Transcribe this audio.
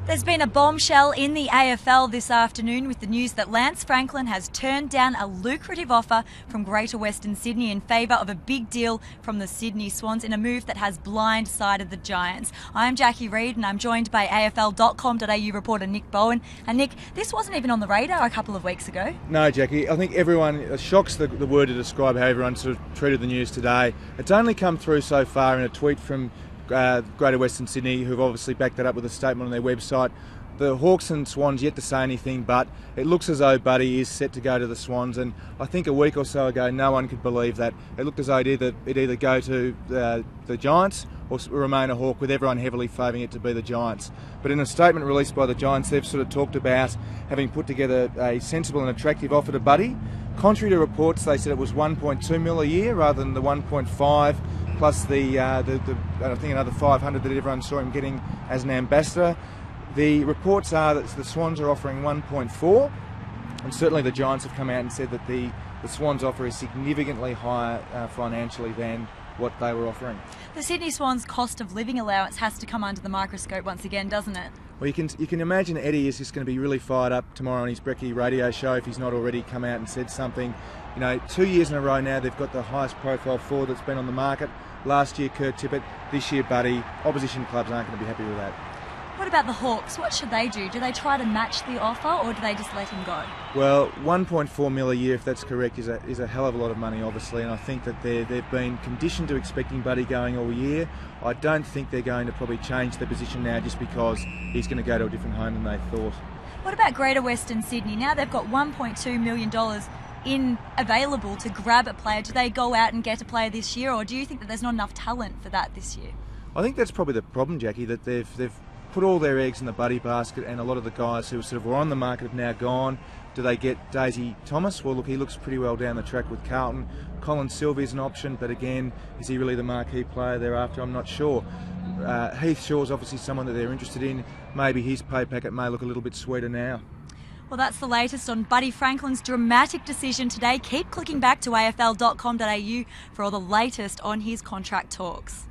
There's been a bombshell in the AFL this afternoon with the news that Lance Franklin has turned down a lucrative offer from Greater Western Sydney in favour of a big deal from the Sydney Swans in a move that has blindsided the Giants. I'm Jackie Reid and I'm joined by AFL.com.au reporter Nick Bowen. And Nick, this wasn't even on the radar a couple of weeks ago. No, Jackie, I think everyone, shock's the word to describe how everyone sort of treated the news today. It's only come through so far in a tweet from Greater Western Sydney, who've obviously backed that up with a statement on their website. The Hawks and Swans yet to say anything, but it looks as though Buddy is set to go to the Swans, and I think a week or so ago no one could believe that. It looked as though it'd either go to the Giants or remain a Hawk, with everyone heavily favouring it to be the Giants. But in a statement released by the Giants, they've sort of talked about having put together a sensible and attractive offer to Buddy. Contrary to reports, they said it was 1.2 mil a year rather than the 1.5, plus the I think another 500 that everyone saw him getting as an ambassador. The reports are that the Swans are offering 1.4, and certainly the Giants have come out and said that the Swans offer is significantly higher financially than what they were offering. The Sydney Swans cost of living allowance has to come under the microscope once again, doesn't it? Well, you can imagine Eddie is just going to be really fired up tomorrow on his Brekkie radio show if he's not already come out and said something. You know, 2 years in a row now they've got the highest profile forward that's been on the market. Last year Kurt Tippett, this year Buddy. Opposition clubs aren't going to be happy with that. What about the Hawks? What should they do? Do they try to match the offer or do they just let him go? Well, 1.4 mil a year, if that's correct, is a hell of a lot of money, obviously, and I think that they've been conditioned to expecting Buddy going all year. I don't think they're going to probably change their position now just because he's going to go to a different home than they thought. What about Greater Western Sydney? Now they've got $1.2 million available to grab a player. Do they go out and get a player this year, or do you think that there's not enough talent for that this year? I think that's probably the problem, Jackie, that they've put all their eggs in the Buddy basket, and a lot of the guys who sort of were on the market have now gone. Do they get Daisy Thomas? Well, look, he looks pretty well down the track with Carlton. Colin Sylvia's an option, but again, is he really the marquee player thereafter? I'm not sure. Heath Shaw's obviously someone that they're interested in. Maybe his pay packet may look a little bit sweeter now. Well, that's the latest on Buddy Franklin's dramatic decision today. Keep clicking back to AFL.com.au for all the latest on his contract talks.